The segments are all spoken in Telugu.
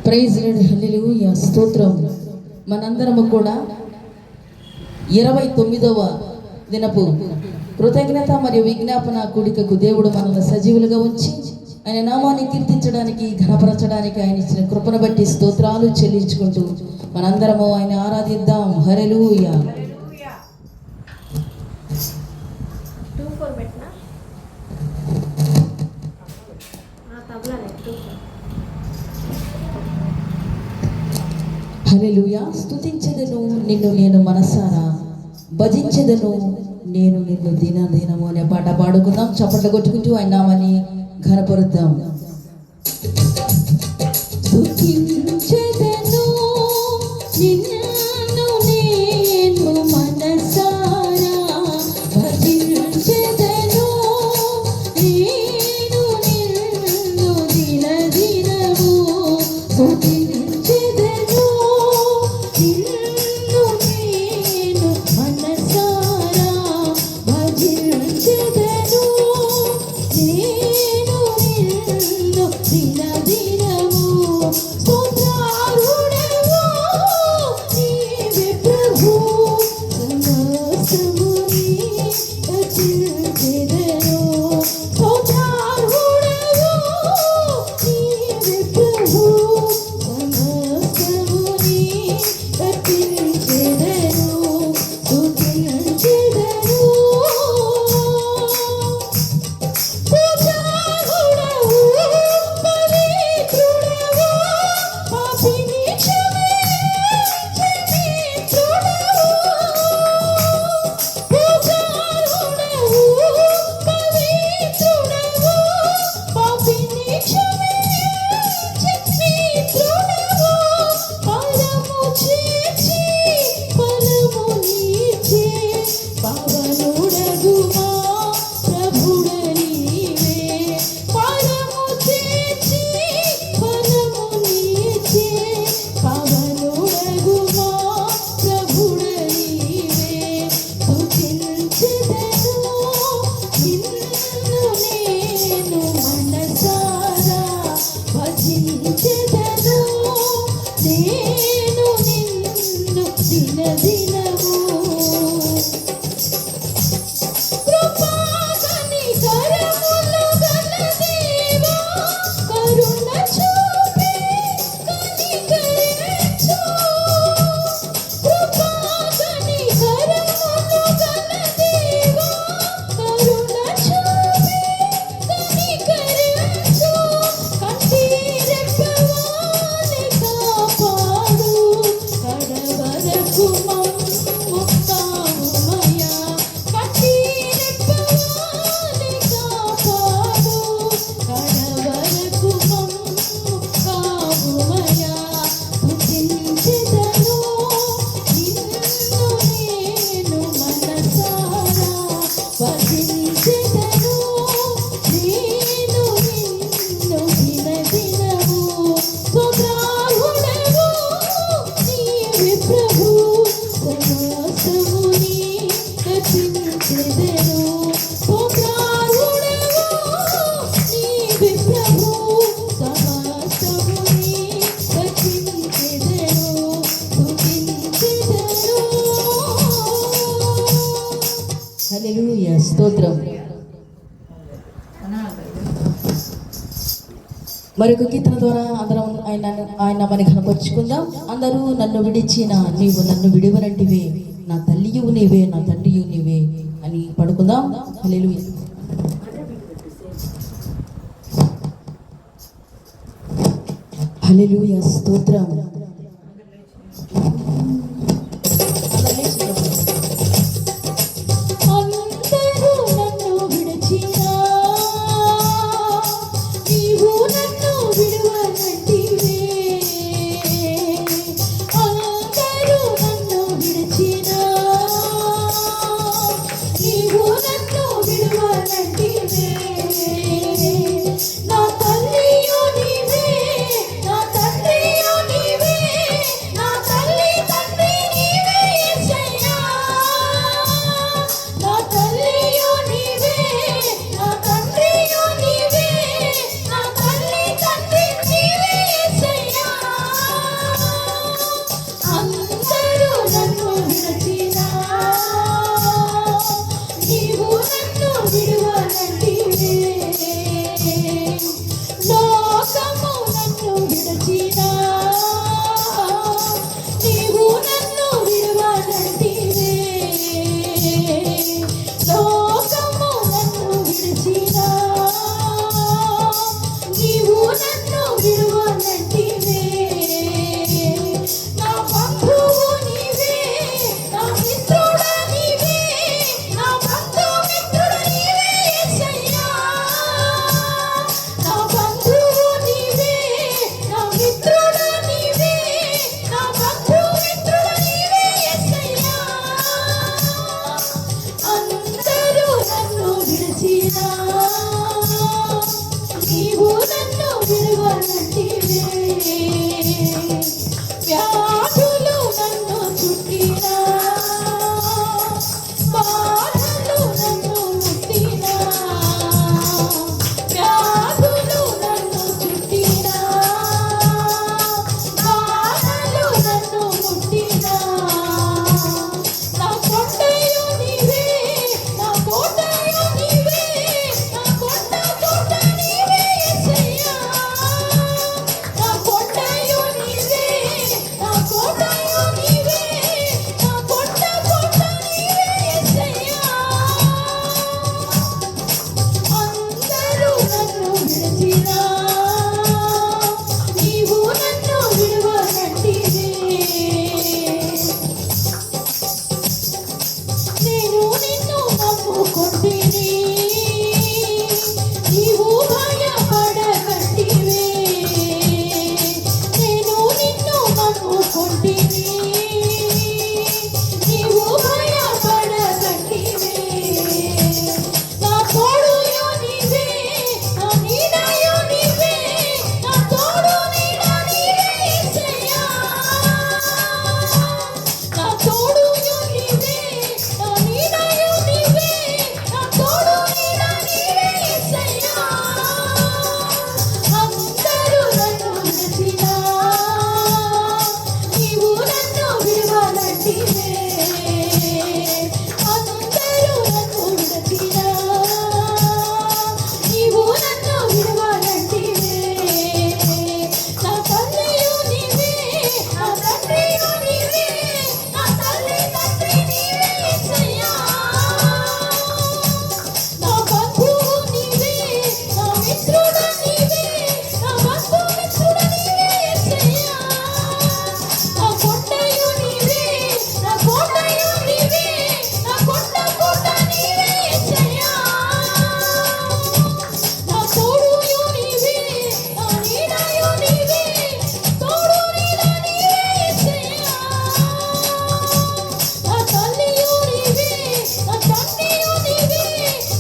ప్రైజ్ లార్డ్, హల్లెలూయా, స్తోత్రం. మనందరము కూడా 29వ దినపు కృతజ్ఞత మరియు విజ్ఞాపన కూడికకు దేవుడు మనల్ని సజీవులుగా ఉంచి ఆయన నామాన్ని కీర్తించడానికి, ఘనపరచడానికి ఆయన ఇచ్చిన కృపను బట్టి స్తోత్రాలు చెల్లించుకుంటూ మనందరము ఆయన ఆరాధిద్దాం. హల్లెలూయా. హల్లెలూయా. స్తుతించెదను నిన్ను నేను మనసారా, భజించెదను నేను నిన్ను దినదినము అనే పాట పాడుకుందాం. చప్పట్లు కొట్టుకుంటూ ఆయన నామాన్ని ఘనపరుద్దాం. స్తుతించెదను నిన్ను నేను మనసారా, భజించెదను నేను నిన్ను దినదినము. హల్లెలూయా, స్తోత్రం. మరొక కీర్తన ద్వారా అందరం ఆయన నామాన్ని ఘనపరుచుకుందాం. అందరూ నన్ను విడిచిన నీవు నన్ను విడివనంటివే, నా తల్లియు నీవే నా తండ్రియు నీవే అని పడుకుందాం. హల్లెలూయా. హల్లెలూయా, స్తోత్రం. నా తల్లియు నీవే, నా తండ్రియు నీవే. విడిచినా నీవు నన్ను విడువనంటివే. లోకము నన్ను విడిచినా నీవు నన్ను విడువనంటివే. నా బంధువు నీవే, నా మిత్రుడా నీవే, నా బంధు మిత్రుడా నీవే యేసయ్యా. నా బంధువు నీవే, నా మిత్రుడా నీవే, నా బంధు మిత్రుడా నీవే యేసయ్యా. అందరూ నన్ను విడిచినా నీవు నన్ను విడువనంటివే. వ్యాధులు నన్ను చుట్టినా, బాధలు నన్ను ముట్టినా, వ్యాధులు నన్ను చుట్టినా, బాధలు నన్ను ముట్టినా. నా కొండయు నీవే, నా కోటయు నీవే, నా కొండ కోట నీవే యేసయ్యా. నా కొండయు నీవే, నా కోటయు నీవే, నా కొండ కోట నీవే యేసయ్యా. అందరూ నన్ను విడిచినా నీవు నన్ను విడువనంటివే. నేను నిన్ను నమ్ముకొంటిని, నీవు భయపడకంటివే. నేను నిన్ను నమ్ముకొంటిని, నీవు భయపడకంటివే. నా తోడుయు నీవే, నా నీడయు నీవే, నా తోడు నీడ నీవే యేసయ్యా. నా తోడుయు నీవే, నా నీడయు నీవే, నా తోడు నీడ నీవే యేసయ్యా. అందరూ నన్ను విడిచినా నీవు నన్ను విడువనంటివే. అందరూ నన్ను విడిచినా నీవు నన్ను విడువనంటివే. నా తల్లియు నీవే, నా తండ్రియు నీవే, నా తల్లి తండ్రి నీవే యేసయ్యా. నా బంధువు నీవే, నా మిత్రుడా నీవే, నా బంధు మిత్రుడా నీవే యేసయ్యా. నా కొండయు నీవే, నా కోటయు నీవే, నా కొండ కోట నీవే యేసయ్యా. నా తోడుయు నీవే, నా నీడయు నీవే, తోడు నీడ నీవే యేసయ్యా. నా తల్లియు నీవే, నా తండ్రియు నీవే,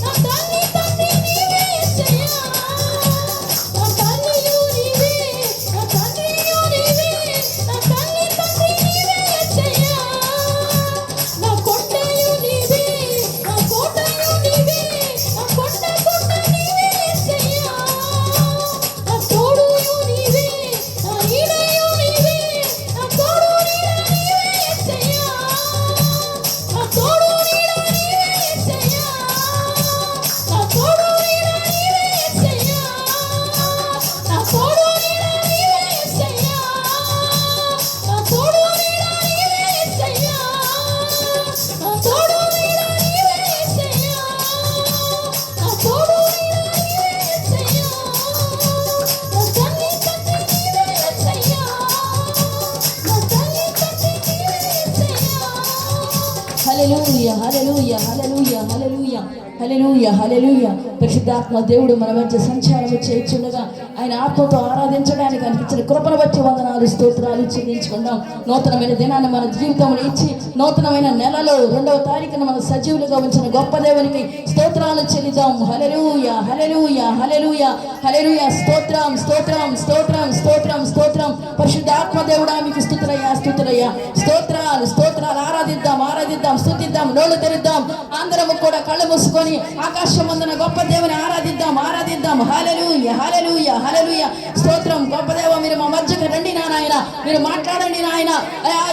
నా తల్లి తండ్రి నీవే యేసయ్యా. నా తల్లియు నీవే, నా తండ్రియు నీవే, నా తల్లి తండ్రి నీవే యేసయ్యా. నా కొండయు నీవే, నా కోటయు నీవే, నా కొండ కోట నీవే యేసయ్యా. నా తోడుయు నీవే, నా నీడయు నీవే, నా తోడు నీడ నీవే యేసయ్యా. నా తోడు నీడ నీవే యేసయ్యా. నా తోడు నీడ నీవే యేసయ్యా. నా తోడు నీడ నీవే యేసయ్యా. నా తోడు నీడ నీవే యేసయ్యా. నా తోడు నీడ నీవే యేసయ్యా. నా తోడు నీడ నీవే యేసయ్యా. నా తల్లి తండ్రి నీవే యేసయ్యా. నా తల్లి తండ్రి నీవే యేసయ్యా. హల్లెలూయా, హల్లెలూయా, హల్లెలూయా, హల్లెలూయా, హల్లెలూయా, హల్లెలూయా. పరిశుద్ధాత్మ దేవుడు మన మధ్య సంచారం చేయుచుండగా ఆయన ఆత్మతో ఆరాధించడానికి అనిపించిన కృపను బట్టి వందనాలు స్తోత్రాలు చెల్లించుకుందాం. నూతనమైన దినాన్ని మన జీవితంలో ఇచ్చి నూతనమైన నెలలో 2వ తారీఖున మన సజీవులుగా ఉంచిన గొప్ప దేవునికి స్తోత్రాలు చెల్లిద్దాం. హల్లెలూయా, హల్లెలూయా, హల్లెలూయా, హల్లెలూయా. స్తోత్రం, స్తోత్రం, స్తోత్రం, స్తోత్రం, స్తోత్రం. పరిశుద్ధాత్మ దేవుడా మీకు స్తుతులయ్యా, స్తుతులయ్యా. స్తోత్రాలు, స్తోత్రాలు. ఆరాధిద్దాం, ఆరాధిద్దాం, స్తుతిద్దాం, నోళ్ళు తెరిద్దాం. అందరము కూడా కళ్ళు మూసుకొని ఆకాశం ముందున గొప్ప దేవుని ఆరాధిద్దాం, ఆరాధిద్దాం. హల్లెలూయా, హల్లెలూయా, హల్లెలూయా. స్తోత్రం. గొప్ప దేవ మీరు మా మధ్యకు రండి నాయన, మీరు మాట్లాడండి నాయన.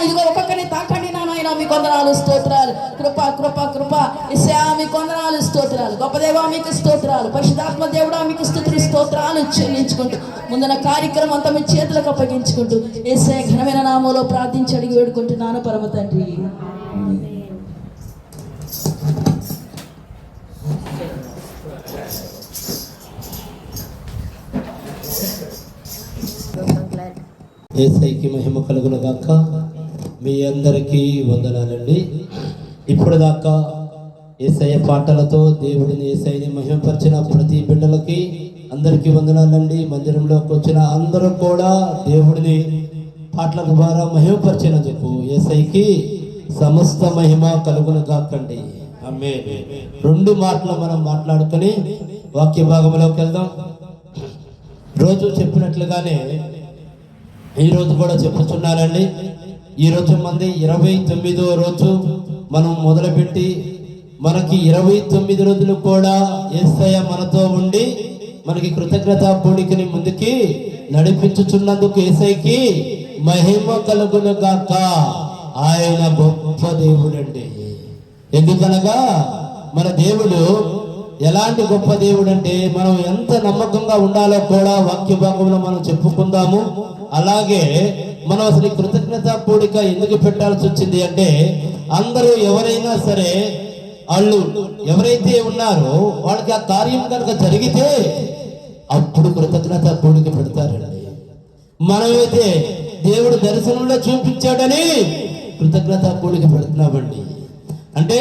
ఇదిగో ఒక్కొక్కరిని తాకండి నాయన. నాయన మీకు వందనాలు స్తోత్రాలు. కృప కృప కృప యేసయ్యా మీకు వందనాలు స్తోత్రాలు. గొప్ప దేవా మీకు స్తోత్రాలు. పరిశుద్ధాత్మ దేవుడా మీకు స్తుతులు స్తోత్రాలు చెల్లించుకుంటూ ముందున కార్యక్రమం అంతా మీ చేతులకు అప్పగించుకుంటూ యేసయ్య ఘనమైన నామములో ప్రార్థించి అడిగి వేడుకుంటున్నాను పరమ తండ్రి. యేసయ్యకి మహిమ కలుగును గాక. మీ అందరికీ వందనాలండి. ఇప్పుడు దాకా యేసయ్య పాటలతో దేవుడిని యేసయ్యని మహిమపరిచిన ప్రతి బిడ్డలకి అందరికీ వందనాలండి. మందిరంలోకి వచ్చిన అందరూ కూడా దేవుడిని పాటల ద్వారా మహిమపరిచినందుకు యేసయ్యకి సమస్త మహిమ కలుగును గాకండి. ఆమేన్. 2 మాటలు మనం మాట్లాడుకొని వాక్య భాగంలోకి వెళ్దాం. రోజు చెప్పినట్లుగానే ఈరోజు కూడా చెప్పుచున్నానండి. ఈరోజు మంది 29వ రోజు మనం మొదలుపెట్టి మనకి 29 రోజులు కూడా యేసయ్య మనతో ఉండి మనకి కృతజ్ఞత కూడికని ముందుకి నడిపించుచున్నందుకు యేసయ్యకి మహిమ కలుగును గాక. ఆయన గొప్ప దేవుడండి. ఎందుకనగా మన దేవుడు ఎలాంటి గొప్ప దేవుడు అంటే మనం ఎంత నమ్మకంగా ఉండాలో కూడా వాక్య భాగంలో మనం చెప్పుకుందాము. అలాగే మనం అసలు కృతజ్ఞత కూడిక ఎందుకు పెట్టాల్సి వచ్చింది అంటే అందరూ ఎవరైనా సరే వాళ్ళు ఎవరైతే ఉన్నారో వాళ్ళకి ఆ కార్యం కనుక జరిగితే అప్పుడు కృతజ్ఞత కూడిక పెడతారండి. మనమైతే దేవుడు దర్శనంలో చూపించాడని కృతజ్ఞత కూడిక పెడుతున్నామండి. అంటే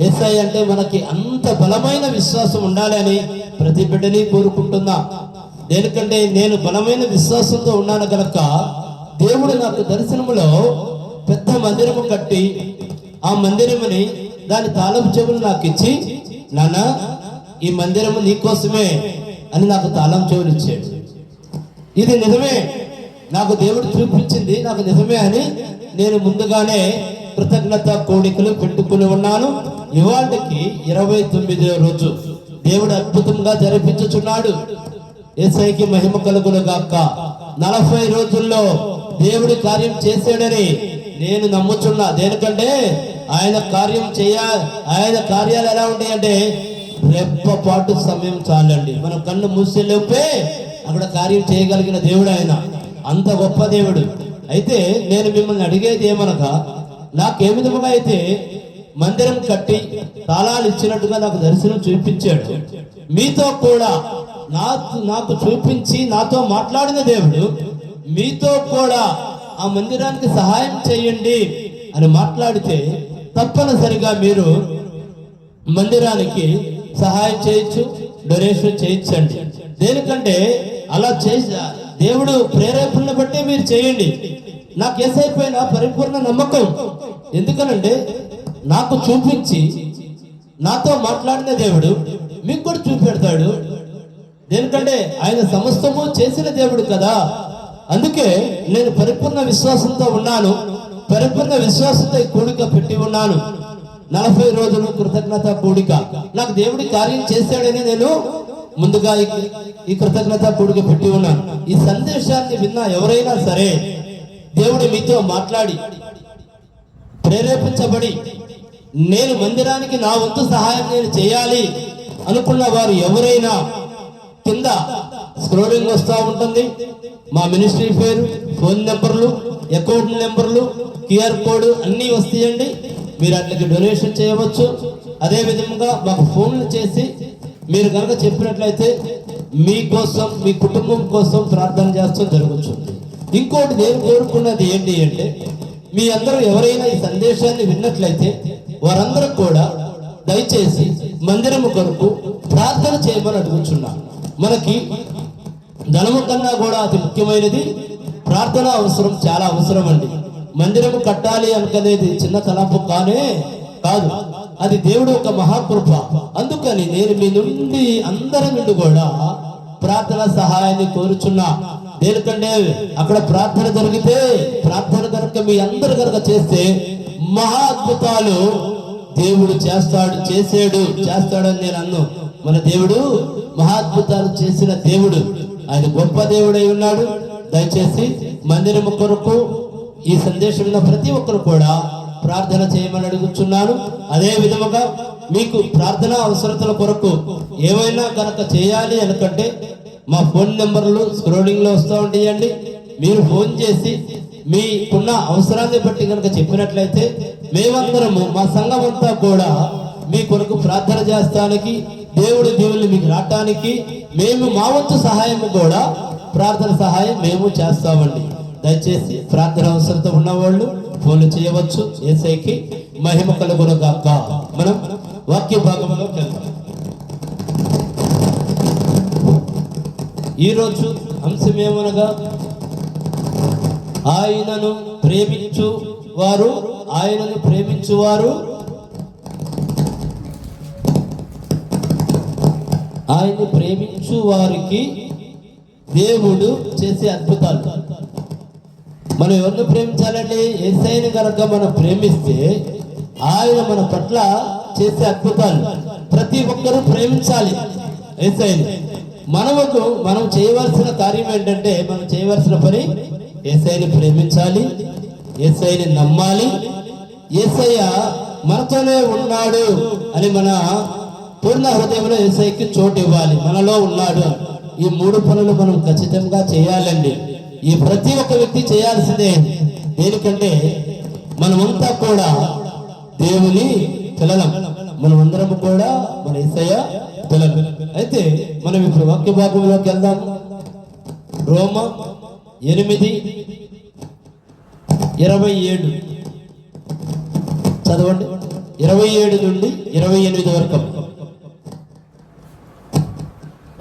యేసయ్య అంటే మనకి అంత బలమైన విశ్వాసం ఉండాలి అని ప్రతి బిడ్డని కోరుకుంటున్నా. దేనికంటే నేను బలమైన విశ్వాసంతో ఉన్నాను కనుక దేవుడు నాకు దర్శనములో పెద్ద మందిరము కట్టి ఆ మందిరముని దాని తాళపు చెవులు నాకు ఇచ్చి, నాన్న ఈ మందిరము నీకోసమే అని నాకు తాళం చెవులు ఇచ్చాడు. ఇది నిజమే, నాకు దేవుడు చూపించింది నాకు నిజమే అని నేను ముందుగానే కృతజ్ఞత కోడికలు పెట్టుకుని ఉన్నాను. ఇవాళకి 29వ రోజు దేవుడు అద్భుతంగా జరిపించుచున్నాడు. యేసయ్యకి మహిమ కలుగును గాక. 40 రోజుల్లో దేవుడి కార్యం చేశాడని నేను నమ్ముచున్నా. దేనికంటే ఆయన కార్యాలు ఎలా ఉంటాయంటే రెప్పపాటు సమయం చాలండి. మనం కన్ను మూసేలోపే అక్కడ కార్యం చేయగలిగిన దేవుడు ఆయన. అంత గొప్ప దేవుడు. అయితే నేను మిమ్మల్ని అడిగేది ఏమనగా, నాకే విధముగా అయితే మందిరం కట్టి తాళాలు ఇచ్చినట్టుగా నాకు దర్శనం చూపించాడు, మీతో కూడా నాకు చూపించి నాతో మాట్లాడిన దేవుడు మీతో కూడా ఆ మందిరానికి సహాయం చేయండి అని మాట్లాడితే తప్పనిసరిగా మీరు మందిరానికి సహాయం చేయొచ్చు, డొనేషన్ చేయొచ్చండి. దేనికంటే అలా దేవుడు ప్రేరేపణను బట్టి మీరు చేయండి. నాకు యేసయ్యపైన పరిపూర్ణ నమ్మకం. ఎందుకనంటే నాకు చూపించి నాతో మాట్లాడిన దేవుడు మీకు కూడా చూపెడతాడు. దేనికంటే ఆయన సమస్తము చేసిన దేవుడు కదా. అందుకే నేను పరిపూర్ణ విశ్వాసంతో ఉన్నాను. పరిపూర్ణ విశ్వాసంతో ఈ కూడిక పెట్టి ఉన్నాను. 40 రోజులు కృతజ్ఞత కూడిక. నాకు దేవుడి కార్యం చేశాడని నేను ముందుగా ఈ కృతజ్ఞత కూడిక పెట్టి ఉన్నాను. ఈ సందేశాన్ని విన్న ఎవరైనా సరే దేవుడు మీతో మాట్లాడి ప్రేరేపించబడి నేను మందిరానికి నా వంతు సహాయం నేను చేయాలి అనుకున్న వారు ఎవరైనా కింద స్క్రోలింగ్ వస్తూ ఉంటుంది. మా మినిస్ట్రీ పేరు, ఫోన్ నెంబర్లు, అకౌంట్ నెంబర్లు, QR కోడ్ అన్నీ వస్తాయండి. మీరు అట్లకి డొనేషన్ చేయవచ్చు. అదే విధంగా మాకు ఫోన్లు చేసి మీరు కనుక చెప్పినట్లయితే మీకోసం మీ కుటుంబం కోసం ప్రార్థన చేస్తూ జరగవచ్చు. ఇంకోటి నేను కోరుకున్నది ఏంటి అంటే, మీ అందరూ ఎవరైనా ఈ సందేశాన్ని విన్నట్లయితే వారందరూ కూడా దయచేసి మందిరము కొరకు ప్రార్థన చేయమని అడుగుచున్నాను. మనకి ధనము కన్నా కూడా అతి ముఖ్యమైనది ప్రార్థన అవసరం, చాలా అవసరం అండి. మందిరము కట్టాలి అనుకునేది చిన్న తలంపు కాదు, అది దేవుడు ఒక మహాకృప. అందుకని నేను మీ నుండి అందరి నుండి కూడా ప్రార్థన సహాయాన్ని కోరుచున్నా. దేనికంటే అక్కడ ప్రార్థన జరిగితే, ప్రార్థన కనుక మీ అందరు కనుక చేస్తే మహా అద్భుతాలు దేవుడు చేస్తాడని నేను అన్ను. మన దేవుడు మహాద్భుతాలు చేసిన దేవుడు, ఆయన గొప్ప దేవుడై ఉన్నాడు. దయచేసి మందిరము కొరకు ఈ సందేశం ప్రతి ఒక్కరు కూడా ప్రార్థన చేయమని అడుగుచున్నాను. అదే విధముగా మీకు ప్రార్థన అవసరతల కొరకు ఏమైనా కనుక చేయాలి అనుకంటే మా ఫోన్ నెంబర్లు స్క్రోలింగ్ లో వస్తూ ఉంటాయండి. మీరు ఫోన్ చేసి మీకున్న అవసరాన్ని బట్టి కనుక చెప్పినట్లయితే మేమందరము మా సంఘం అంతా కూడా మీ కొరకు ప్రార్థన చేస్తానికి, దేవుడి దేవుళ్ళు మీకు రావటానికి మేము మా వంతు సహాయము కూడా ప్రార్థన సహాయం మేము చేస్తామండి. దయచేసి ప్రార్థన అవసరత ఉన్నవాళ్ళు ఫోన్లు చేయవచ్చు. యేసయ్యకి మహిమ కలుగును గాక. మనం వాక్య భాగంలో వెళ్దాం. ఈరోజు అంశం ఏమనగా ఆయనను ప్రేమించువారు ఆయన్ని ప్రేమించు వారికి దేవుడు చేసే అద్భుతాలు. మనం ఎవరిని ప్రేమించాలంటే యేసయ్యని కనుక మనం ప్రేమిస్తే ఆయన మన పట్ల చేసే అద్భుతాలు. ప్రతి ఒక్కరూ ప్రేమించాలి యేసయ్యని. మనం చేయవలసిన కార్యం ఏంటంటే, మనం చేయవలసిన పని యేసయ్యని ప్రేమించాలి, యేసయ్యని నమ్మాలి, యేసయ్య మనతోనే ఉన్నాడు అని మన పూర్ణ హృదయంలో యేసయ్యకి చోటు ఇవ్వాలి. మనలో ఉన్నాడు. ఈ 3 పనులు మనం ఖచ్చితంగా చేయాలండి. ఈ ప్రతి ఒక్క వ్యక్తి చేయాల్సిందే. దేనికంటే మనమంతా కూడా దేవుని పిల్లలం. మనమందరం కూడా మన యేసయ్య పిల్లలు. అయితే మనం ఇప్పుడు వాక్య భాగంలోకి వెళ్దాం. రోమా 8:27 చదవండి. 27 నుండి 28 వరకు.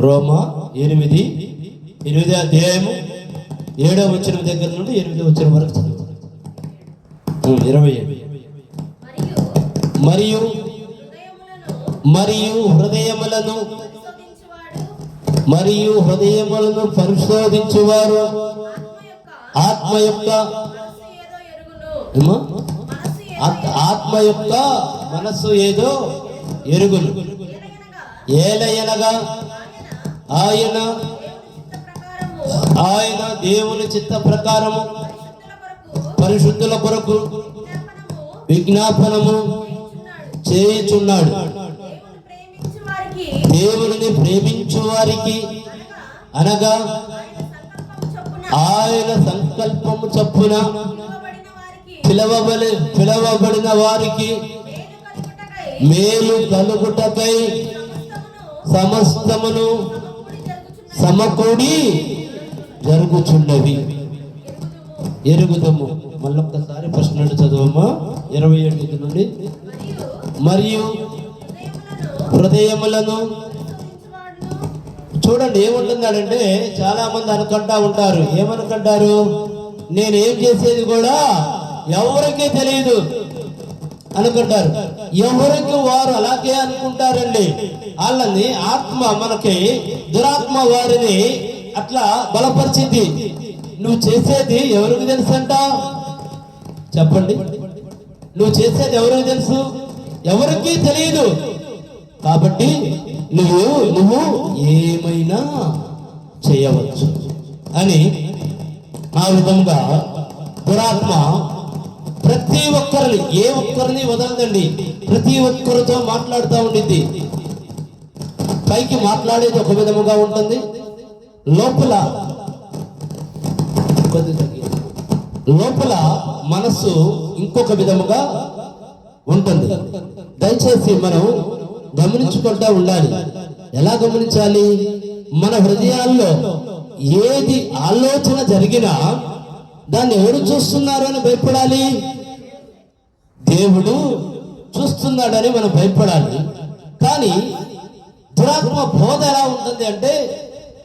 రోమా 8 అధ్యాయము 7వ వచనం దగ్గర నుండి 8వ వచనం వరకు చదవండి. 27. మరియు హృదయములను పరిశోధించువారు ఆత్మ యొక్క మనస్సు ఏదో ఎరుగును. ఏలయనగా ఆయన దేవుని చిత్త ప్రకారము పరిశుద్ధుల కొరకు విజ్ఞాపనము చేయుచున్నాడు. దేవుని ప్రేమించు వారికి అనగా ఆయన సంకల్పము చొప్పున పిలవబడిన వారికి మేలు కలుగుటకై సమస్తమును సమకూడి జరుగుచున్నవి. ఎరుగుదము. మళ్ళొక్కసారి ప్రశ్న చదవమ్మా. 27 నుండి. మరియు హృదయములను చూడండి ఏముంటున్నాడంటే, చాలా మంది అనుకుంటా ఉంటారు. ఏమనుకుంటారు? నేనేం చేసేది కూడా ఎవరికీ తెలియదు అనుకుంటారు. ఎవరికి వారు అలాగే అనుకుంటారండి. వాళ్ళని ఆత్మ, మనకి దురాత్మ వారిని అట్లా బలపరిచింది. నువ్వు చేసేది ఎవరికి తెలుసు అంట? చెప్పండి. నువ్వు చేసేది ఎవరికి తెలుసు? ఎవరికీ తెలియదు. కాబట్టి నువ్వు ఏమైనా చేయవచ్చు అని ఆ విధంగా దురాత్మ ప్రతి ఒక్కరిని, ఏ ఒక్కరిని వదలదండి. ప్రతి ఒక్కరితో మాట్లాడుతూ ఉండిద్ది. పైకి మాట్లాడేది ఒక విధముగా ఉంటుంది, లోపల మనస్సు ఇంకొక విధముగా ఉంటుంది. దయచేసి మనం గమనించుకుంటూ ఉండాలి. ఎలా గమనించాలి? మన హృదయాల్లో ఏది ఆలోచన జరిగినా దాన్ని ఎవరు చూస్తున్నారు అని భయపడాలి? దేవుడు చూస్తున్నాడని మనం భయపడాలి. కానీ దురాత్మ బోధ ఎలా ఉంటుంది అంటే,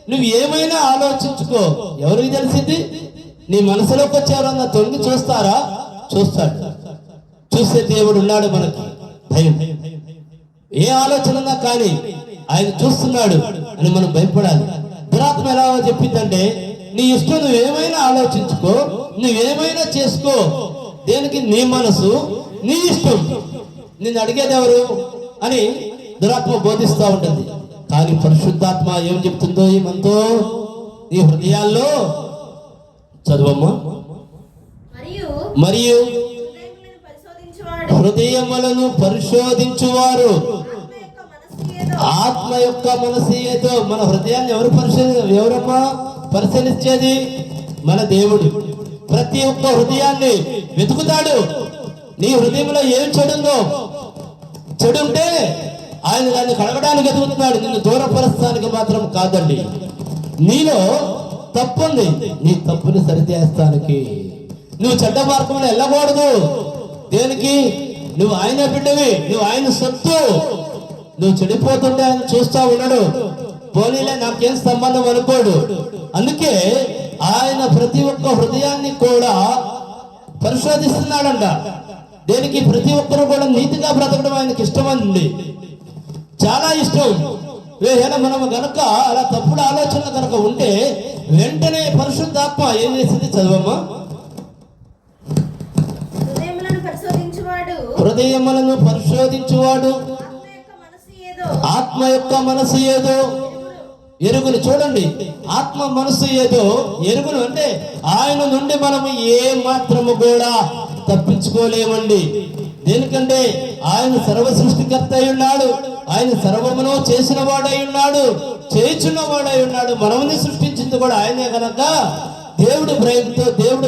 నువ్వు ఏమైనా ఆలోచించుకో, ఎవరికి తెలిసింది? నీ మనసులోకి వచ్చి ఎవరన్నా తొంగి చూస్తారా? చూస్తాడు. చూస్తే దేవుడు ఉన్నాడు. మనకి భయం. ఏ ఆలోచన ఉన్నా కానీ ఆయన చూస్తున్నాడు అని మనం భయపడాలి. దురాత్మ ఎలా చెప్పిందంటే, నీ ఇష్టం, నువ్వేమైనా ఆలోచించుకో, నువ్వేమైనా చేసుకో, దేనికి నీ మనసు, నీ ఇష్టం, నిన్ను అడిగేది ఎవరు అని దురాత్మ బోధిస్తూ ఉంటుంది. కానీ పరిశుద్ధాత్మ ఏం చెప్తుందో మనతో, నీ హృదయాల్లో చదువమ్మా. మరియు హృదయములను పరిశోధించువారు ఆత్మ యొక్క మనసు ఏదో ఆత్మ యొక్క మనసు ఏదో. మన హృదయాన్ని ఎవరమ్మా పరిశీలించేది? మన దేవుడు. ప్రతి ఒక్క హృదయాన్ని వెతుకుతాడు. నీ హృదయంలో ఏం చెడుందో, చెడుంటే ఆయన దాన్ని కడగడానికి వెతుకుతున్నాడు, నిన్ను దూరపరుస్తానికి మాత్రం కాదండి. నీలో తప్పుంది, నీ తప్పుని సరిచేస్తానికి. నువ్వు చెడ్డ మార్గంలో వెళ్ళకూడదు. దేనికి? నువ్వు ఆయన బిడ్డవి, నువ్వు ఆయన సొత్తు. నువ్వు చెడిపోతుంటే ఆయన చూస్తా ఉన్నాడు. పోనీలే నాకేం సంబంధం అనుకోడు. అందుకే ఆయన ప్రతి ఒక్క హృదయాన్ని కూడా పరిశోధిస్తున్నాడంట. దేనికి? ప్రతి ఒక్కరు కూడా నీతిగా బ్రతకడం ఆయనకి ఇష్టమండి, చాలా ఇష్టం. మనం గనక అలా తప్పుడు ఆలోచనలు కనుక ఉంటే వెంటనే పరిశుద్ధాత్మ ఏం చేసింది? చదవమ్మా. హృదయములను పరిశోధించువాడు హృదయములను పరిశోధించువాడు ఆత్మ యొక్క మనసు ఏదో ఎరుగును. చూడండి, ఆత్మ మనసు ఏదో ఎరుగును అంటే ఆయన నుండి మనము ఏ మాత్రము కూడా తప్పించుకోలేమండి. దేనికంటే ఆయన సర్వ సృష్టికర్త అయి ఉన్నాడు, ఆయన సర్వమును చేసిన వాడై ఉన్నాడు, చేయుచున్న వాడై ఉన్నాడు. మనల్ని సృష్టించింది కూడా ఆయనే గనక దేవుడి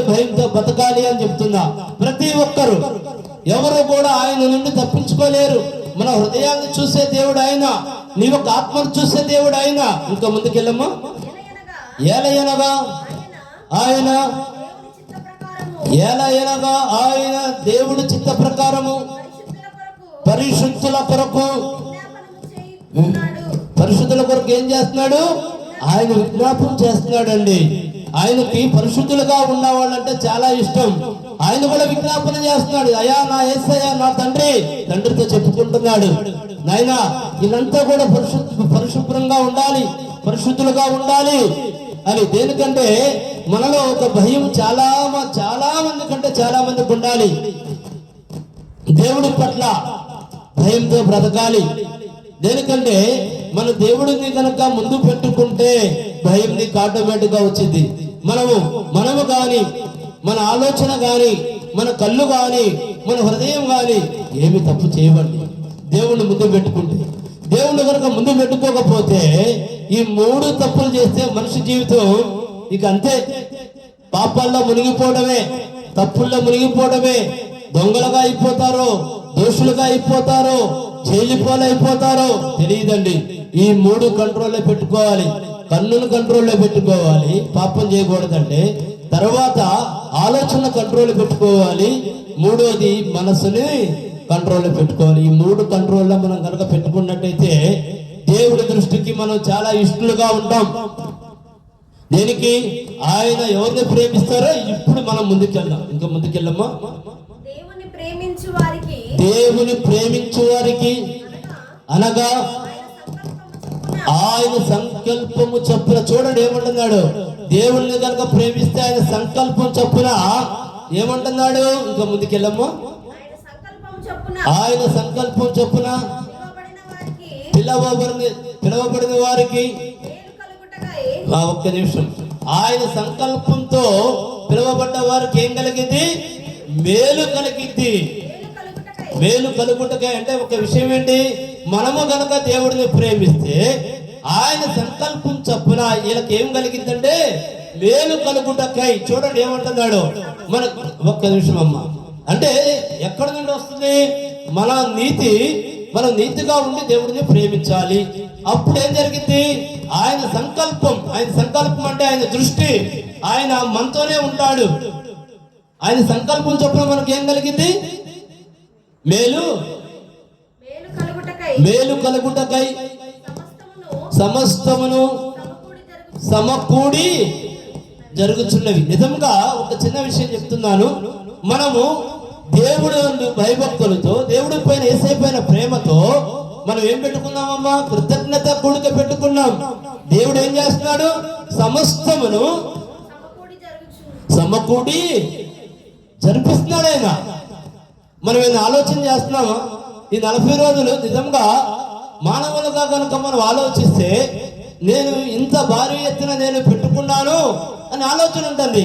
భయంతో బతకాలి అని చెప్తున్నా. ప్రతి ఒక్కరు ఎవరు కూడా ఆయన నుండి తప్పించుకోలేరు. మన హృదయాన్ని చూసే దేవుడు ఆయన, నీ యొక్క ఆత్మను చూసే దేవుడు ఆయన. ఇంకా ముందుకెళ్ళమ్మా. ఏలయనగా ఆయన ఆయన దేవుడి చిత్త ప్రకారము పరిశుద్ధుల కొరకు ఏం చేస్తున్నాడు? ఆయన విజ్ఞాపన చేస్తున్నాడండి. ఆయనకి పరిశుద్ధులుగా ఉన్న వాళ్ళంటే చాలా ఇష్టం. ఆయన కూడా విజ్ఞాపన చేస్తున్నాడు. అయ్యా నా యేసయ్యా, నా తండ్రితో చెప్పుకుంటున్నాడు, నాయనా వీళ్ళంతా కూడా పరిశుభ్రంగా ఉండాలి, పరిశుద్ధులుగా ఉండాలి అని. దేనికంటే మనలో ఒక భయం చాలా మంది కంటే చాలా మందికి ఉండాలి. దేవుడి పట్ల భయంతో బ్రతకాలి. దేనికంటే మన దేవుడిని కనుక ముందు పెట్టుకుంటే భయం నీకు ఆటోమేటిక్ గా వచ్చింది. మనము గాని, మన ఆలోచన గాని, మన కళ్ళు గాని, మన హృదయం గాని ఏమి తప్పు చేయబడి దేవుణ్ణి ముందు పెట్టుకుంటే. దేవుణ్ణి కనుక ముందు పెట్టుకోకపోతే ఈ 3 తప్పులు చేస్తే మనిషి జీవితం ఇక అంతే. పాపాల్లో మునిగిపోవడమే, తప్పుల్లో మునిగిపోవడమే. దొంగలుగా అయిపోతారో, దోషులుగా అయిపోతారో, జైలుపోలైపోతారో తెలియదండి. ఈ 3 కంట్రోల్లో పెట్టుకోవాలి. కన్నును కంట్రోల్లో పెట్టుకోవాలి, పాపం చేయకూడదంటే. తర్వాత ఆలోచన కంట్రోల్ పెట్టుకోవాలి. 3వది మనసుని కంట్రోల్లో పెట్టుకోవాలి. ఈ 3 కంట్రోల్లో మనం కనుక పెట్టుకున్నట్టయితే దేవుడి దృష్టికి మనం చాలా ఇష్టలుగా ఉంటాం. దేనికి? ఆయన ఎవరిని ప్రేమిస్తారో ఇప్పుడు మనం ముందుకెళ్దాం. ఇంకా ముందుకెళ్ళమ్మా. దేవుని ప్రేమించు వారికి అనగా ఆయన సంకల్పము చొప్పున. చూడండి ఏమంటున్నాడు? దేవుణ్ణి కనుక ప్రేమిస్తే ఆయన సంకల్పం చొప్పున ఏమంటున్నాడు? ఇంకా ముందుకెళ్ళమ్మా. ఆయన సంకల్పం చొప్పున పిలవబడిన వారికి ఒక్క నిమిషం. ఆయన సంకల్పంతో పిలువబడ్డ వారికి ఏం కలిగింది? మేలు కలిగింది. మేలు కలుగుటకాయ అంటే ఒక విషయం ఏంటి? మనము గనక దేవుడిని ప్రేమిస్తే ఆయన సంకల్పం చొప్పున వీళ్ళకి ఏం కలిగిందంటే మేలు కలుగుటకాయ. చూడండి ఏమంటున్నాడు? మన ఒక్క నిమిషం అమ్మ. అంటే ఎక్కడ నుండి వస్తుంది? మనం నీతిగా ఉండి దేవుడిని ప్రేమించాలి. అప్పుడు ఏం జరిగింది? ఆయన సంకల్పం అంటే ఆయన దృష్టి, ఆయన మనతోనే ఉంటాడు. ఆయన సంకల్పం చొప్పున మనకి ఏం కలిగింది? మేలు కలుగుటకై సమస్తమును సమకూడి జరుగుతున్నవి. నిజంగా ఒక చిన్న విషయం చెప్తున్నాను. మనము దేవుడు భయభక్తులతో, దేవుడి పైన యేసయ్య పైన ప్రేమతో మనం ఏం పెట్టుకున్నామమ్మా? కృతజ్ఞత కూడిక పెట్టుకున్నాం. దేవుడు ఏం చేస్తున్నాడు? సమస్తమును సమకూడి జరిపిస్తున్నాడు ఆయన. మనం ఏమైనా ఆలోచన చేస్తున్నామా? ఈ 40 రోజులు నిజంగా మానవులుగా కనుక మనం ఆలోచిస్తే నేను ఇంత భారీ ఎత్తున నేను పెట్టుకున్నాను అని ఆలోచన ఉంటుంది.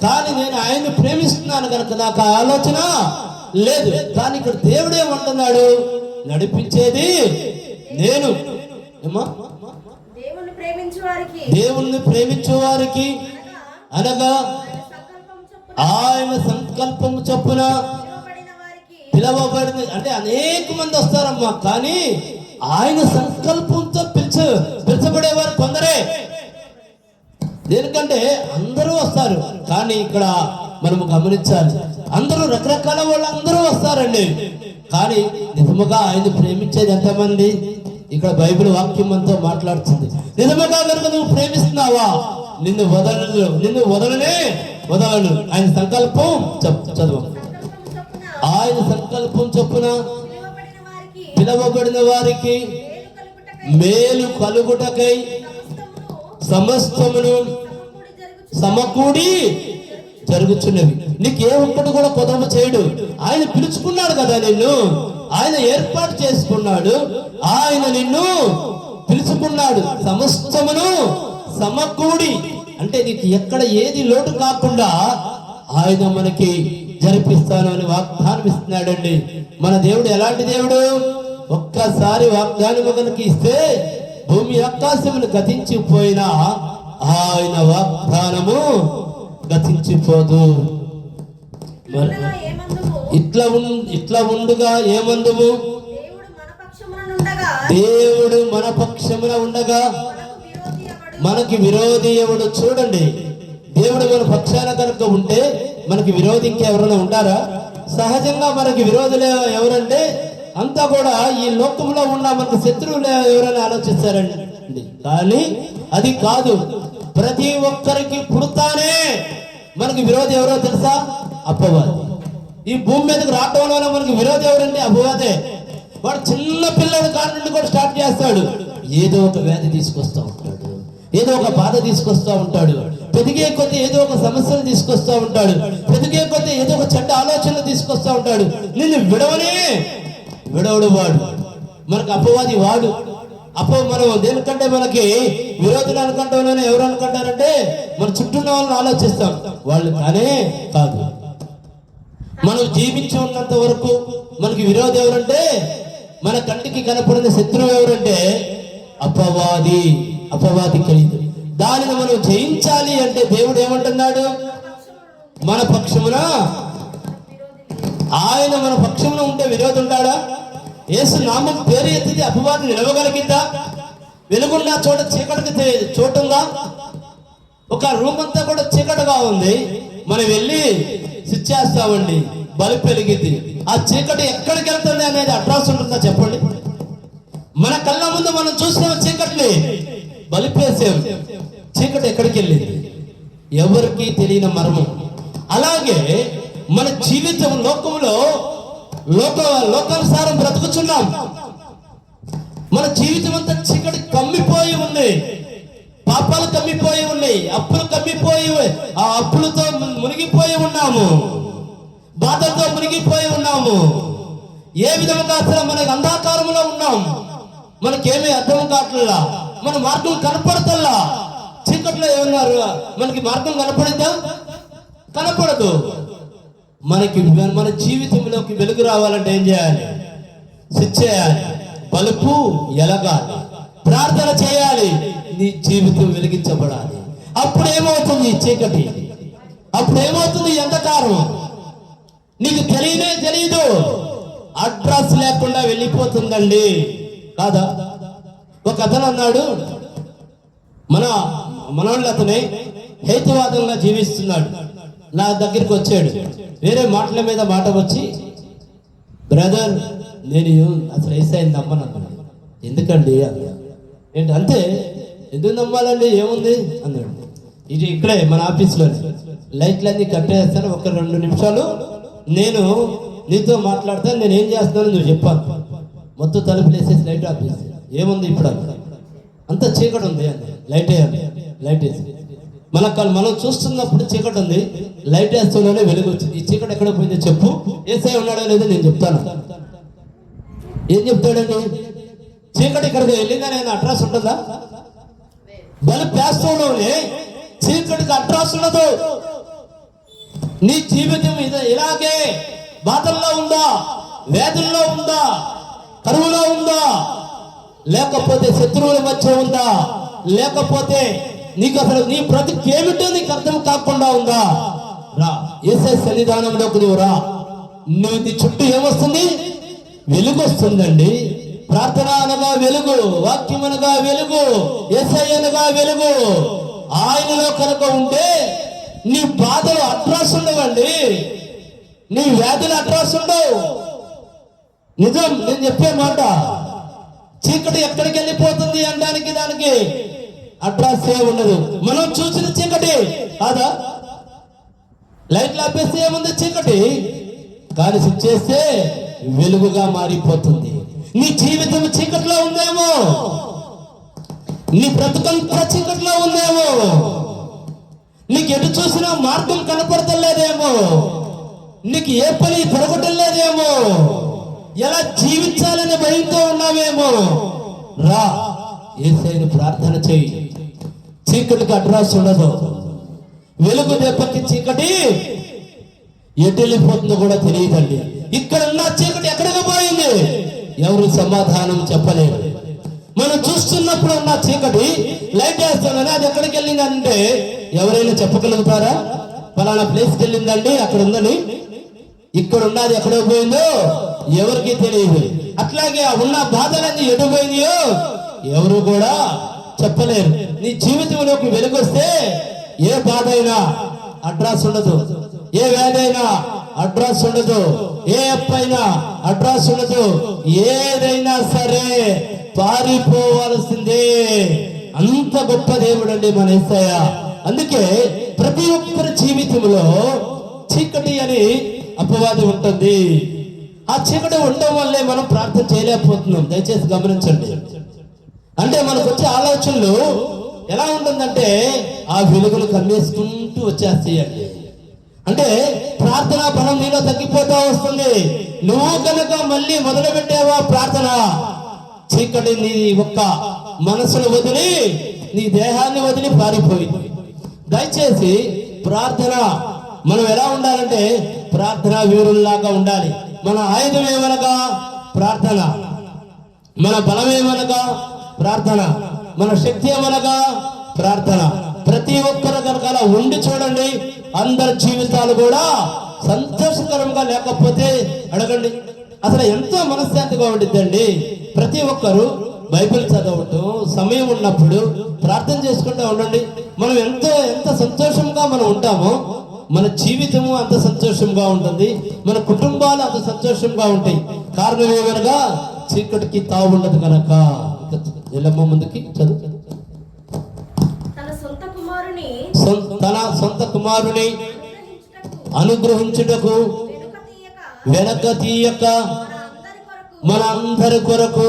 కానీ నేను ఆయన్ని ప్రేమిస్తున్నాను కనుక నాకు ఆ ఆలోచన లేదు. కానీ ఇక్కడ దేవుడు ఏమంటున్నాడు? నడిపించేది నేను. ఏమా? దేవుని ప్రేమించు వారికి దేవుణ్ణి ప్రేమించే వారికి అనగా ఆయన సంకల్పం చొప్పున పిలువబడిన వారికి పిలవబడింది. అంటే అనేక మంది వస్తారమ్మా, కానీ ఆయన సంకల్పంతో పిలిచబడేవారు కొందరే. దేనికంటే అందరూ వస్తారు, కానీ ఇక్కడ మనము గమనించాలి, అందరూ రకరకాల వాళ్ళు అందరూ వస్తారండి. కానీ నిజముగా ఆయన ప్రేమించేది ఎంతమంది? ఇక్కడ బైబిల్ వాక్యం మనతో మాట్లాడుతుంది. నిజముగా కనుక నువ్వు ప్రేమిస్తున్నావా, నిన్ను వదలనే వదలను. ఆయన సంకల్పం చదువు. ఆయన సంకల్పం చొప్పున పిలవబడిన వారికి మేలు కలుగుటకై సమస్తమును సమకూడి జరుగుచున్నవి. నీకే ఒక్కడు కూడా కొదవ చేయడు. ఆయన పిలుచుకున్నాడు కదా నిన్ను, ఆయన ఏర్పాటు చేసుకున్నాడు, ఆయన నిన్ను పిలుచుకున్నాడు. సమస్తమును సమకూడి అంటే నీకు ఎక్కడ ఏది లోటు కాకుండా ఆయన మనకి జరిపిస్తాను అని వాగ్దానం ఇస్తున్నాడండి. మన దేవుడు ఎలాంటి దేవుడు? ఒక్కసారి వాగ్దానం మనకి ఇస్తే భూమి ఆకాశములు గతించిపోయినా ఆయన వాగ్దానము గతించిపోదు. ఇట్లా ఉండుగా ఏమందుము? దేవుడు మన పక్షమున ఉండగా మనకి విరోధి ఎవడు? చూడండి, దేవుడు మన పక్షాన కనుక ఉంటే మనకి విరోధి ఇంకెవరైనా ఉంటారా? సహజంగా మనకి విరోధులు ఎవరంటే అంతా కూడా ఈ లోకంలో ఉన్న మనకు శత్రువులు ఎవరైనా ఆలోచిస్తారండి. కానీ అది కాదు. ప్రతి ఒక్కరికి పుడతానే మనకి విరోధి ఎవరో తెలుసా? అపవాది. ఈ భూమి మీదకి రావడంలోనే మనకి విరోధి ఎవరంటే అపవాదే. వాడు చిన్న పిల్లల కాడ నుండి కూడా స్టార్ట్ చేస్తాడు. ఏదో ఒక వ్యాధి తీసుకొస్తా ఉంటాడు, ఏదో ఒక బాధ తీసుకొస్తా ఉంటాడు, పెరిగే కొద్దీ ఏదో ఒక సమస్యను తీసుకొస్తా ఉంటాడు, పెరిగే కొద్దీ ఏదో ఒక చెడ్డ ఆలోచనలు తీసుకొస్తా ఉంటాడు. నిన్ను విడవడు వాడు. మనకు అపవాది వాడు. మనం దేనికంటే మనకి విరోధులు అనుకుంటామని ఎవరు అనుకుంటారంటే మన చుట్టూ ఉన్న వాళ్ళని ఆలోచిస్తాం, వాళ్ళు కానే కాదు. మనం జీవించి ఉన్నంత వరకు మనకి విరోధి ఎవరంటే, మన కంటికి కనపడిన శత్రువు ఎవరంటే అపవాది కలిగి. దానిని మనం జయించాలి అంటే దేవుడు ఏమంటున్నాడు? మన పక్షమున, ఆయన మన పక్షమున ఉంటే విరోధి ఉంటాడా? యేసు నామం పేరు ఎత్తితే అపవాది నిలవగలిగిందా? వెలుగున్న చోట చీకటికి చోటుందా? ఒక రూమ్ అంతా కూడా చీకటిగా ఉంది, మనం వెళ్ళి స్విచ్ చేస్తామండి, బల్బ్ వెలిగింది. ఆ చీకటి ఎక్కడికి వెళ్తుంది అనేది అడ్రస్ ఉంటుందా చెప్పండి? మన కళ్ళ ముందు మనం చూసిన చీకటిని బల్బ్ వేసాం, చీకటి ఎక్కడికి వెళ్ళింది? ఎవరికి తెలియని మర్మం. అలాగే మన జీవితం లోకంలో లోకానుసారం బ్రతుకుతున్నాం. మన జీవితం అంతా చీకటి కమ్మిపోయి ఉంది, పాపాలు కమ్మిపోయి ఉన్నాయి, అప్పులు కమ్మిపోయి, ఆ అప్పులతో మునిగిపోయి ఉన్నాము, బాధలతో మునిగిపోయి ఉన్నాము. ఏ విధంగా అసలు మనకి అంధకారంలో ఉన్నాం, మనకేమీ అర్థం కావట్లా, మన మార్గం కనపడతల్లా. చీకట్లో ఏమన్నారు? మనకి మార్గం కనపడిందా? కనపడదు. మన జీవితంలోకి వెలుగు రావాలంటే ఏం చేయాలి? స్విచ్ చేయాలి, బలుపు ఎలగాలి, ప్రార్థన చేయాలి, నీ జీవితం వెలిగించబడాలి. అప్పుడేమవుతుంది చీకటి? అప్పుడేమవుతుంది అంధకారం? నీకు తెలియదు, అడ్రస్ లేకుండా వెళ్ళిపోతుందండి, కాదా? ఒక అతను అన్నాడు, మనోళ్ళు అతనే హేతువాదంగా జీవిస్తున్నాడు. నా దగ్గరికి వచ్చాడు, వేరే మాటల మీద మాట వచ్చి, బ్రదర్ నేను అసలు ఏసైని నమ్మనన్నాడు. ఎందుకండి అన్నాడు. ఏంటి అంతే, ఎందుకు నమ్మాలండి, ఏముంది అన్నాడు. ఇది ఇక్కడే మన ఆఫీస్లో లైట్లన్నీ కట్టేస్తాను, ఒక 2 నిమిషాలు నేను నీతో మాట్లాడతాను, నేను ఏం చేస్తాను నువ్వు చెప్పాను. మొత్తం తలుపులు వేసేసి లైట్ ఆఫ్ చేసి, ఏముంది ఇప్పుడు అంత చీకటి ఉంది అని లైట్ వేసి, మనం చూస్తున్నప్పుడు చీకటి ఉంది, లైట్ వేస్తూనే వెలుగు వచ్చింది. ఈ చీకటి ఎక్కడ పోయిందో చెప్పు, ఏసై ఉన్నాడో లేదో నేను చెప్తాను. ఏం చెప్తాడండి? చీకటి ఇక్కడికి వెళ్ళిందని ఆయన అడ్రస్ ఉంటుందా? బల్బ్ వేస్తూనే చీకటికి అడ్రస్ ఉండదు. నీ జీవితం ఇలాగే బాధల్లో ఉందా, వేదనలో ఉందా, కరువులో ఉందా, లేకపోతే శత్రువుల మధ్య ఉందా, లేకపోతే నీకు అసలు నీ బ్రతుకు ఏమిటో నీకు అర్థం కాకుండా ఉందా, రా యేసయ్య సన్నిధానంలోకి నువ్వు రా. నువ్వు నీ చుట్టూ ఏమొస్తుంది? వెలుగు వస్తుందండి. ప్రార్థన అనగా వెలుగు, వాక్యం అనగా వెలుగు, యేసయ్య అనగా వెలుగు. ఆయనలో కనుక ఉంటే నీ బాధలు అడ్రస్ ఉండవండి, నీ వ్యాధులు అడ్రస్ ఉండవు. నిజం నేను చెప్పే మాట. చీకటి ఎక్కడికి వెళ్ళిపోతుంది అనడానికి దానికి అడ్రస్ ఏ ఉండదు. మనం చూసిన చీకటి కాదా, లైట్లు ఆపేస్తే ఏముంది చీకటి, కానీ స్విచ్ చేస్తే వెలుగుగా మారిపోతుంది. నీ జీవితం చీకట్లో ఉందేమో, నీ బ్రతుకంతా చీకట్లో ఉందేమో, నీకు ఎటు చూసినా మార్గం కనపడతలేదేమో, నీకు ఏ పని దొరకటం లేదేమో, ఎలా జీవించాలని భయంతో ఉన్నావేమో, రా యేసయ్యను ప్రార్థన చేయి. చీకటికి అడ్రస్ ఉండదు. వెలుగు దెబ్బకి చీకటి ఎటు వెళ్ళిపోతుందో కూడా తెలియదండి. ఇక్కడ ఉన్న చీకటి ఎక్కడికి పోయింది ఎవరు సమాధానం చెప్పలేరు. మనం చూస్తున్నప్పుడు ఉన్న చీకటి లైట్ వేస్తానని అది ఎక్కడికి వెళ్ళిందంటే ఎవరైనా చెప్పగలుగుతారా? ఫలానా ప్లేస్కి వెళ్ళిందండి, అక్కడ ఉందని. ఇక్కడ ఉన్నది ఎక్కడ పోయిందో ఎవరికి తెలియదు. అట్లాగే ఉన్న బాధలన్నీ ఎటు పోయినాయో ఎవరు కూడా చెప్పలేరు. నీ జీవితంలోకి వెలుగొస్తే ఏ బాధ అయినా అడ్రస్ ఉండదు, ఏ వ్యాధి అయినా అడ్రస్ ఉండదు, ఏ అప్పైనా అడ్రస్ ఉండదు. ఏదైనా సరే పారిపోవాల్సిందే. అంత గొప్ప దేవుడు అండి మన యేసయ్య. అందుకే ప్రతి ఒక్కరి జీవితంలో చీకటి అని అపవాది ఉంటుంది. ఆ చీకటి ఉండడం వల్లే మనం ప్రార్థన చేయలేకపోతున్నాం. దయచేసి గమనించండి. అంటే మనకు వచ్చే ఆలోచనలు ఎలా ఉంటుందంటే ఆ వెలుగులు కమ్మేసుకుంటూ వచ్చేస్తాయండి. అంటే ప్రార్థనా బలం నీలో తగ్గిపోతా వస్తుంది. నువ్వు కనుక మళ్ళీ మొదలు పెట్టావా ప్రార్థన, చీకటి నీ ఒక్క మనసును వదిలి నీ దేహాన్ని వదిలి పారిపోయింది. దయచేసి ప్రార్థన మనం ఎలా ఉండాలంటే ప్రార్థన వీరుల్లాగా ఉండాలి. మన ఆయుధం ఏమనగా ప్రార్థన, మన బలం ఏమనగా ప్రార్థన, మన శక్తి ఏమనగా ప్రార్థన. ప్రతి ఒక్కరు కనుక అలా ఉండి చూడండి, అందరి జీవితాలు కూడా సంతోషకరంగా లేకపోతే అడగండి, అసలు ఎంతో మనశ్శాంతిగా ఉండిద్దండి. ప్రతి ఒక్కరు బైబిల్ చదవటం, సమయం ఉన్నప్పుడు ప్రార్థన చేసుకుంటూ ఉండండి. మనం ఎంత సంతోషంగా మనం ఉంటామో మన జీవితము అంత సంతోషంగా ఉంటుంది, మన కుటుంబాలు అంత సంతోషంగా ఉంటాయి. కారణం ఏమనగా చీకటికి తావు ఉండదు కనుక. ఎల్లమ్మ ముందుకి చదువు. తన సొంత కుమారుని అనుగ్రహించుటకు వెనక తీయక మన అందరి కొరకు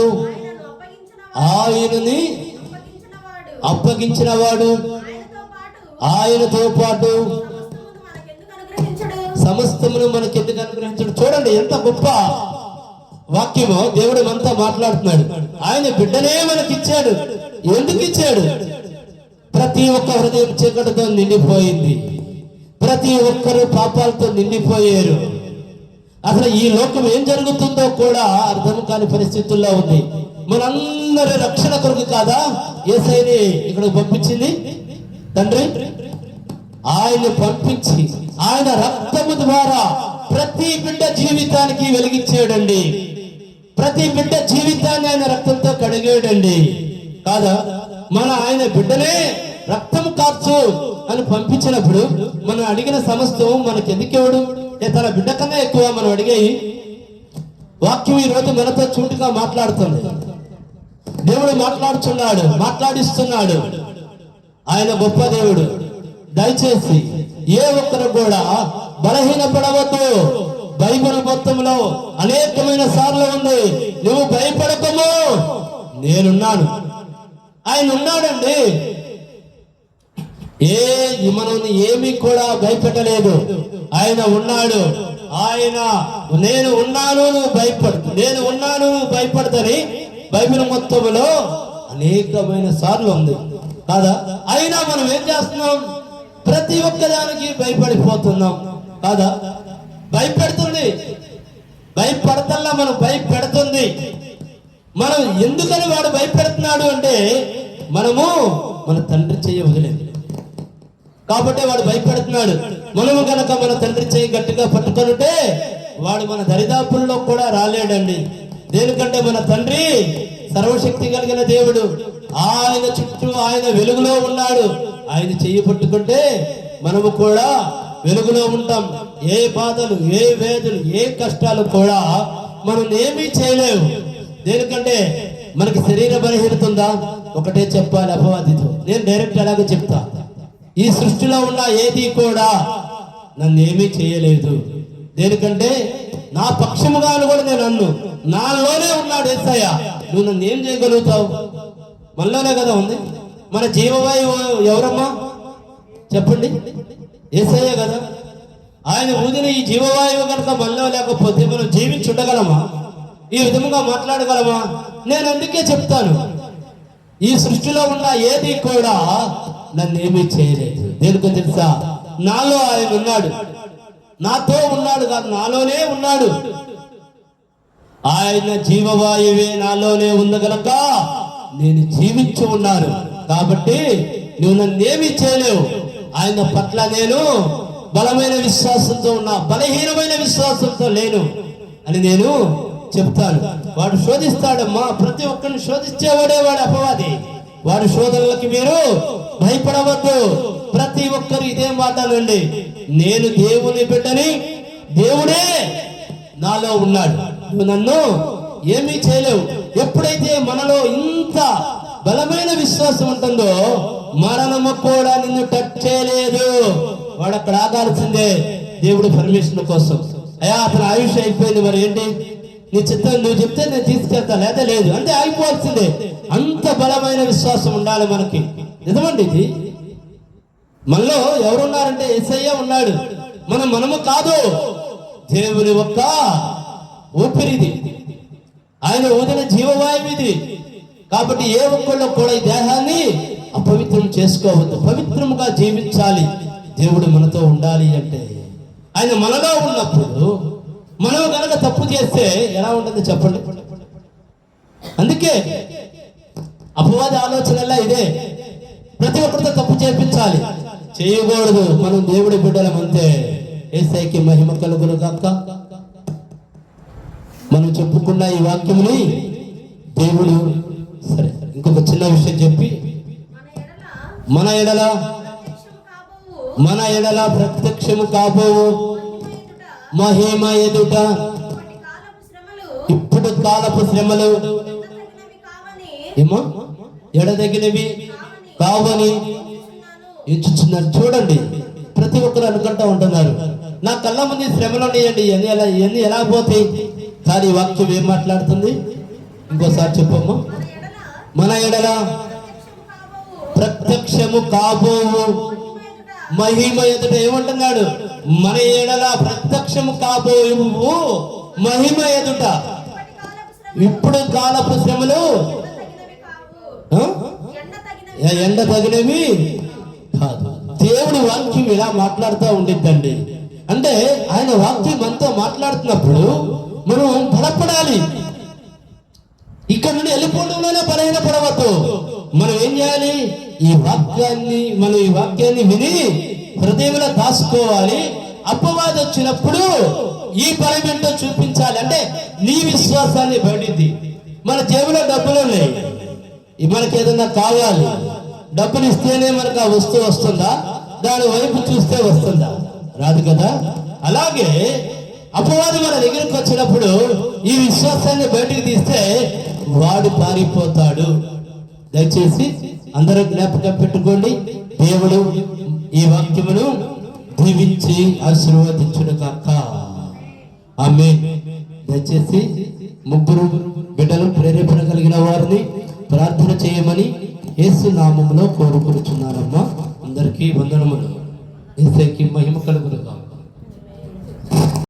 ఆయనని అప్పగించిన వాడు ఆయనతో పాటు సమస్తమును మనకెందుకు అనుగ్రహించడు. చూడండి ఎంత గొప్ప వాక్యమో. దేవుడు మనతో మాట్లాడుతున్నాడు. ఆయన బిడ్డనే మనకిచ్చాడు. ఎందుకు ఇచ్చాడు? ప్రతి ఒక్క హృదయం చీకటితో నిండిపోయింది, ప్రతి ఒక్కరు పాపాలతో నిండిపోయారు. అసలు ఈ లోకం ఏం జరుగుతుందో కూడా అర్థం కాని పరిస్థితుల్లో ఉంది. మనందరి రక్షణ కొరకు కాదా యేసయ్యని ఇక్కడికి పంపించింది తండ్రి? ఆయన పంపించి ఆయన రక్తము ద్వారా ప్రతి బిడ్డ జీవితానికి వెలిగించాడండి. ప్రతి బిడ్డ జీవితాన్ని ఆయన రక్తంతో కడిగాడండి కాదా? మన ఆయన బిడ్డనే రక్తం కార్చు అని పంపించినప్పుడు మనం అడిగిన సమస్తం మనకి ఎందుకేవాడు? తన బిడ్డ కన్నా ఎక్కువ మనం అడిగాయి. వాక్యం ఈ రోజు మనతో చూటుగా మాట్లాడుతుంది. దేవుడు మాట్లాడుతున్నాడు, మాట్లాడిస్తున్నాడు. ఆయన గొప్ప దేవుడు. దయచేసి ఏ ఒక్కరు కూడా బలహీనపడవద్దు. బైబిల్ మొత్తంలో అనేకమైన సార్లు ఉంది, నువ్వు భయపడకము, నేనున్నాను. ఆయన ఉన్నాడండి. మనం ఏమీ కూడా భయపెట్టలేదు. ఆయన ఉన్నాడు. ఆయన నేను ఉన్నాను నువ్వు భయపడు, నేను ఉన్నాను నువ్వు భయపడతని బైబిల్ మొత్తంలో అనేకమైన సార్లు ఉంది కాదా? అయినా మనం ఏం చేస్తున్నాం? ప్రతి ఒక్కదానికి భయపడిపోతున్నాం కాదా? భయపెడుతుంది. భయపడతల్లా మనం భయపెడుతుంది. మనం ఎందుకని వాడు భయపెడుతున్నాడు అంటే మనము మన తండ్రి చెయ్యి వదిలేదు కాబట్టి వాడు భయపెడుతున్నాడు. మనము కనుక మన తండ్రి చెయ్యి గట్టిగా పట్టుకొనుంటే వాడు మన దరిదాపుల్లో కూడా రాలేడండి. దేనికంటే మన తండ్రి సర్వశక్తి కలిగిన దేవుడు. ఆయన చుట్టూ ఆయన వెలుగులో ఉన్నాడు. ఆయన చెయ్యి పట్టుకుంటే మనము కూడా వెలుగులో ఉంటాం. ఏ బాధలు, ఏ వేదనలు, ఏ కష్టాలు కూడా మనం ఏమీ చేయలేము. దేనికంటే మనకి శరీర బలహీనత ఉందా? ఒకటే చెప్పాలి అపవాదితో. నేను డైరెక్ట్ అలాగే చెప్తా, ఈ సృష్టిలో ఉన్న ఏది కూడా నన్ను ఏమీ చేయలేదు. దేనికంటే నా పక్షముగా కూడా నేను అన్ను నాలోనే ఉన్నాడు యేసయ్య. నువ్వు నన్ను ఏం చేయగలుగుతావు? మనలోనే కదా ఉంది. మన జీవవాయువు ఎవరమ్మా చెప్పండి? యేసయ్య కదా. ఆయన ఊదిన ఈ జీవవాయువు కనుక మనలో లేకపోతే మనం జీవించి ఉండగలమా? ఈ విధముగా మాట్లాడగలమా? నేను అందుకే చెప్తాను, ఈ సృష్టిలో ఉన్న ఏది కూడా నన్ను ఏమీ చేయలేదు. దేనికో తెలుసా? నాలో ఆయన ఉన్నాడు. నాతో ఉన్నాడు కాదు, నాలోనే ఉన్నాడు. ఆయన జీవవాయువే నాలోనే ఉంది గనక నేను జీవించి ఉన్నాను. కాబట్టి నువ్వు నన్ను ఏమీ చేయలేవు. ఆయన పట్ల నేను బలమైన విశ్వాసంతో ఉన్నా, బలహీనమైన విశ్వాసంతో లేను అని నేను చెప్తాను. వాడు శోధిస్తాడమ్మా, ప్రతి ఒక్కరిని శోధించేవాడే వాడు అపవాది. వాడి శోధనలకి మీరు భయపడవద్దు. ప్రతి ఒక్కరు ఇదే మాటలండి, నేను దేవుని బిడ్డని, దేవుడే నాలో ఉన్నాడు, నువ్వు నన్ను ఏమీ చేయలేవు. ఎప్పుడైతే మనలో ఇంత బలమైన విశ్వాసం ఉంటుందో మరణము కూడా నిన్ను టచ్ చేయలేదు. వాడు అక్కడ ఆగాల్సిందే దేవుడు పర్మిషన్ కోసం. అయ్యా అతను ఆయుష్ అయిపోయింది, మరి ఏంటి నీ చిత్తం, నువ్వు చెప్తే నేను తీసుకెళ్తా, లేదా లేదు అంటే ఆగిపోవాల్సిందే. అంత బలమైన విశ్వాసం ఉండాలి మనకి. నిజమండి ఇది. మనలో ఎవరున్నారంటే యేసయ్య ఉన్నాడు. మనము కాదు, దేవుని ఒక్క ఊపిరిది, ఆయన ఊదిన జీవవాయువు ఇది. కాబట్టి ఏ ఒక్కళ్ళు కూడా ఈ దేహాన్ని అపవిత్రం చేసుకోవద్దు, పవిత్రముగా జీవించాలి. దేవుడు మనతో ఉండాలి అంటే ఆయన మనలో ఉన్నప్పుడు మనం కనుక తప్పు చేస్తే ఎలా ఉంటుంది చెప్పండి? అందుకే అపవాది ఆలోచనల్లా ఇదే, ప్రతి ఒక్కరితో తప్పు చేయించాలి, చేయకూడదు. మనం దేవుడి బిడ్డలం అంతే. యేసయ్యకి మహిమ కలుగును గాక. మనం చెప్పుకున్న ఈ వాక్యముని దేవుడు సరే ఇంకొక చిన్న విషయం చెప్పి, మన ఎడల ప్రత్యక్షము కాబోవు మహిమ ఎదుట ఇప్పుడు కాలపు శ్రమలు ఏమో ఎడదగినవి కావని ఇచ్చుచున్నారు. చూడండి, ప్రతి ఒక్కరు అనుకుంటా ఉంటున్నారు, నా కళ్ళ ముందు శ్రమలు ఉన్నాయండి, ఇవన్నీ ఎలా పోతాయి? కానీ వాక్యం ఏం మాట్లాడుతుంది? ఇంకోసారి చెప్పమ్మా. మన ఎడల ప్రత్యక్షము కాబోవు మహిమ ఎదుట ఏమంటున్నాడు? మన ఎడల ప్రత్యక్షము కాబోవు మహిమ ఎదుట ఇప్పుడు కాలపు శ్రమలు ఎండ తగినవి కాదు. దేవుడి వాక్యం ఇలా మాట్లాడుతూ ఉండిద్దండి. అంటే ఆయన వాక్యం మనతో మాట్లాడుతున్నప్పుడు మనం బలపడాలి. ఇక్కడ నుండి వెళ్ళిపోవడంలోనే బలహీన పడవద్దు. మనం ఏం చేయాలి? ఈ వాక్యాన్ని విని హృదయంలో దాచుకోవాలి. అపవాది వచ్చినప్పుడు ఈ బలం ఏంటో చూపించాలి. అంటే నీ విశ్వాసాన్ని బయటిది. మన జేబులో డబ్బులు ఉన్నాయి, మనకి ఏదన్నా కావాలి, డబ్బులు ఇస్తేనే మనకు ఆ వస్తువు వస్తుందా? దాని వైపు చూస్తే వస్తుందా? రాదు కదా. అలాగే అపవాది మన దగ్గరికి వచ్చినప్పుడు ఈ విశ్వాసాన్ని బయటికి తీస్తే వాడు పారిపోతాడు. దయచేసి అందరూ జ్ఞాపకం పెట్టుకోండి. దేవుడు ఈ వాక్యమును దీవించి ఆశీర్వదించును గాక. ఆమేన్. దయచేసి ముగ్గురు బిడ్డలు ప్రేరేపణ కలిగిన వారిని ప్రార్థన చేయమని యేసు నామములో కోరుకుంటున్నానమ్మా. అందరికీ వందనములు. యేసుకి మహిమ కలుగును గాక.